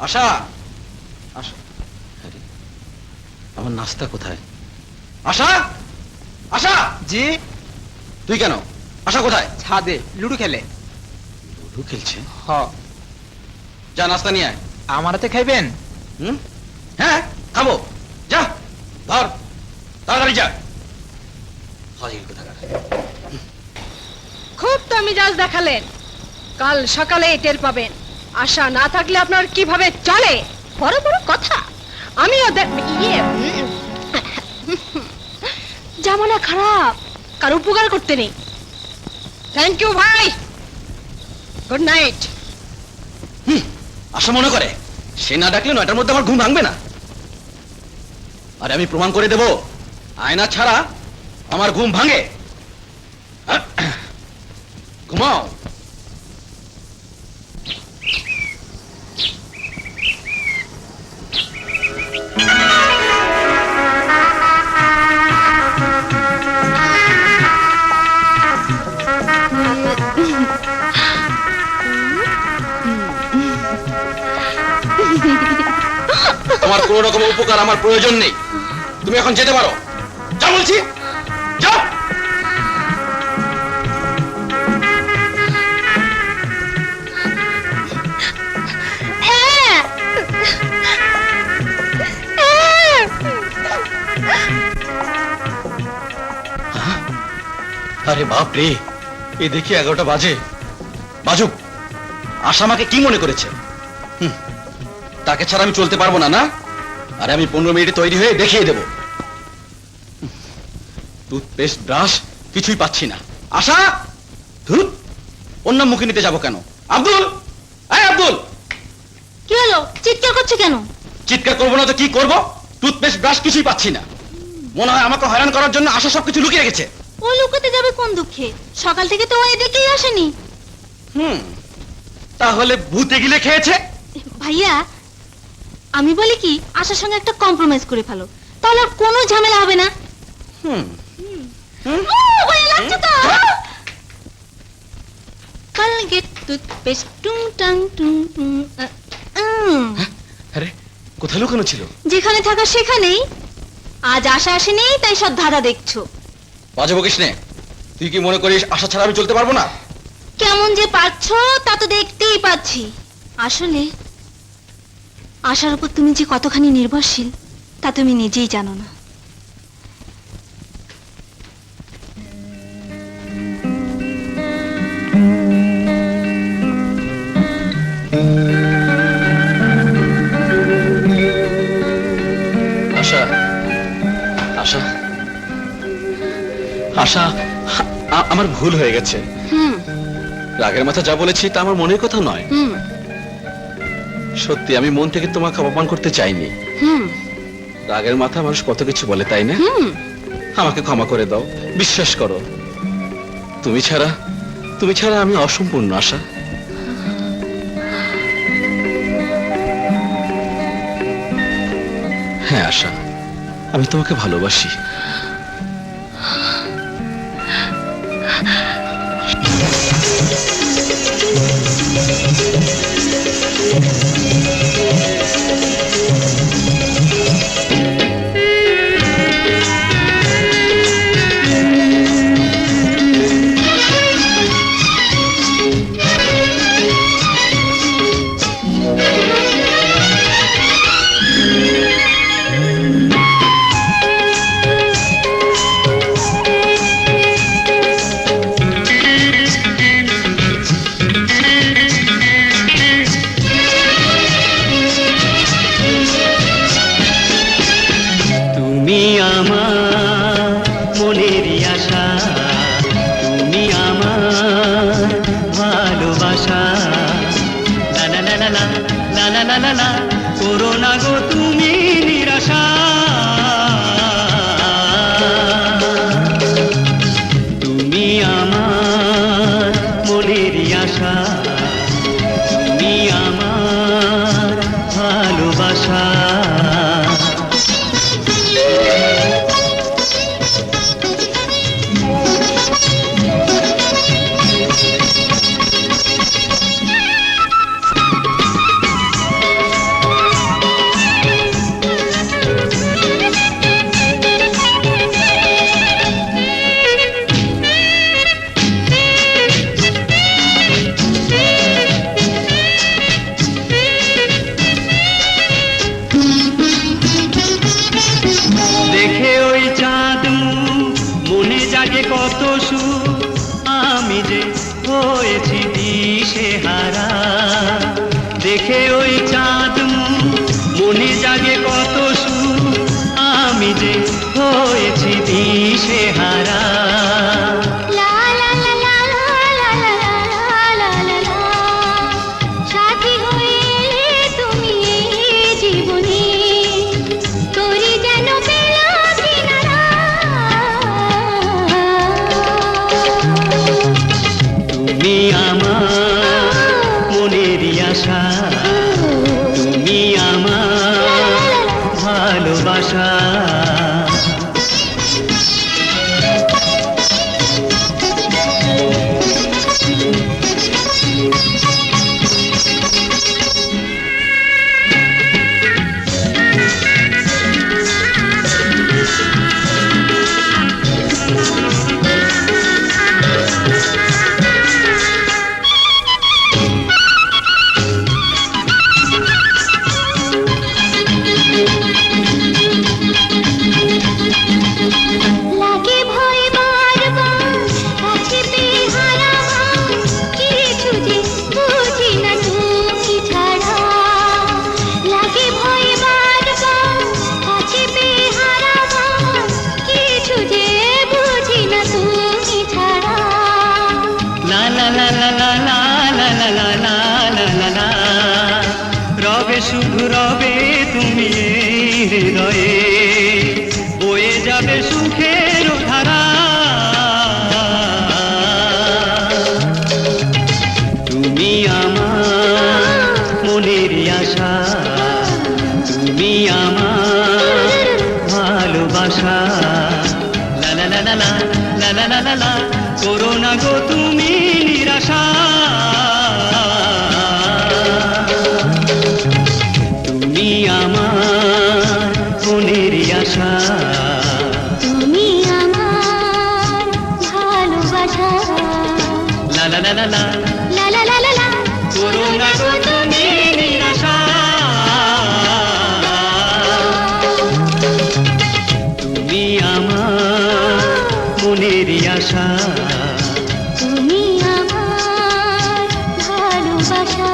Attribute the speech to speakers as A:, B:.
A: আশা, আশা, আরে আমার নাস্তা কোথায়? আশা, আশা।
B: জি।
A: তুই কেন? আশা কোথায়?
B: ছাদে লুডো খেলে।
A: লুডো খেলছে?
B: হ।
A: যা নাস্তা নিয়ে আয়।
B: আমার হাতে খাইবেন?
A: হ্যাঁ খাবো। যা ধর, তাড়াতাড়ি যা। হাজির কোথাকার।
C: খুব তো মিজাজ দেখালেন, কাল সকালে টের পাবেন। আশা না থাকলে আপনার কিভাবে চলে? বড় বড় কথা। আমিও জামানা খারাপ, কার উপকার করতে নেই। থ্যাংক ইউ ভাই, গুড নাইট।
A: আশা মনে করে সে না ডাকলে 9টার মধ্যে আমার ঘুম ভাঙবে না। আরে আমি প্রমাণ করে দেব, আয়না ছাড়া আমার ঘুম ভাঙে। ঘুমাও। তোমার কোন রকম উপকার আমার প্রয়োজন নেই, তুমি এখন যেতে পারো। যা বলছি, যাও। আরে বাপ রে, এ দেখি 11টা বাজে। বাজুক, আশা আমাকে কি মনে করেছে? তাকে ছাড়া আমি চলতে পারবো না, না? আরে আমি 15 মিনিটে তৈরি হয়ে দেখিয়ে দেব। টুথপেস্ট, ব্রাশ কিছুই পাচ্ছি না। আশা, ধুত, অন্য মুখে নিতে যাবো কেন? আব্দুল, এই আব্দুল।
C: কি হলো, চিৎকার করছে কেন?
A: চিৎকার করবো না তো কি করবো? টুথপেস্ট, ব্রাশ কিছুই পাচ্ছি না। মনে হয় আমাকে হয়রান করার জন্য আশা সবকিছু লুকিয়ে রেখেছে।
C: ও লুকাতে যাবে কোন দুঃখে? সকাল থেকে তো ও এদিকেই আসেনি।
A: তাহলে ভূতে গিলে খেয়েছে।
C: ভাইয়া, আমি বলি কি, আশার সঙ্গে একটা কম্প্রোমাইজ করে ফেলো, তাহলে আর কোনো ঝামেলা হবে না। ভয় লাগছে তো। কালগেট টুথপেস্ট টুং টাং টুং টুং।
A: আরে কোথায় লুকানো ছিল?
C: যেখানে থাকা সেখানেই। আজ আশা আসেনি, তাই সব ধাঁধা দেখছো।
A: বাজে বকিস নে। তুই কি মনে করিস আশা ছাড়া আমি চলতে পারবো না?
C: কেমন যে পারছো তা তো দেখতেই পাচ্ছি। আসলে আশার উপর তুমি যে কতখানি নির্ভরশীল তা তুমি নিজেই জানো না।
A: আশা, আশা, আশা, আমার ভুল হয়ে গেছে। রাগের মাথা যা বলেছি তা আমার মনের কথা নয়। সত্যি আমি মন থেকে তোমাকে অপমান করতে চাইনি। রাগের মাথা মানুষ কত কিছু বলে, তাই না? আমাকে ক্ষমা করে দাও, বিশ্বাস করো। তুমি ছাড়া আমি অসম্পূর্ণ আশা। হ্যাঁ আশা, আমি তোমাকে ভালোবাসি।
D: করোনা গো তুমি নিরাশা, তুমি আমার মনেরই আশা, তুমি আমার ভালোবাসা। হয়েছি দিশেহারা। দেখে ওই চাঁদ মুখ মনে জাগে কত সুখ, আমি যে হয়েছি দিশেহারা।
C: লা লা লা লা লা লা লা লা লা লা। সাথী হয়ে এলে তুমি এই জীবনে, তোরই যেন পেলাম কিনারা।
D: তুমি আমার মনেরই আশা, তুমি আমার ভালোবাসা।
C: লাগে ভয় বারবার কাছে পেয়ে হারাবার, কিছু যে বুঝি না তুমি ছাড়া। লাগে ভয় বারবার কাছে পেয়ে হারাবার, কিছু যে বুঝি না তুমি ছাড়া।
D: লা লা লা লা লা লা লা লা লা লা লা লা লা। রবে শুধু রবে তুমি এই হৃদয়ে, বয়ে যাবে সুখের ধারা। তুমি আমার মনেরই আশা, তুমি আমার ভালোবাসা। লা লা লা লা লা লা লা লা লা লা। করো না গো তুমি নিরাশা, তুমি আমার মনেরই আশা।
C: তুমি আমার ভালোবাসা।
D: লা লা লা লা লা।
C: লা লা লা লা লা।
D: করো না গো তুমি নিরাশা, তুমি আমার মনেরই আশা।
C: তুমি আমার ভালোবাসা।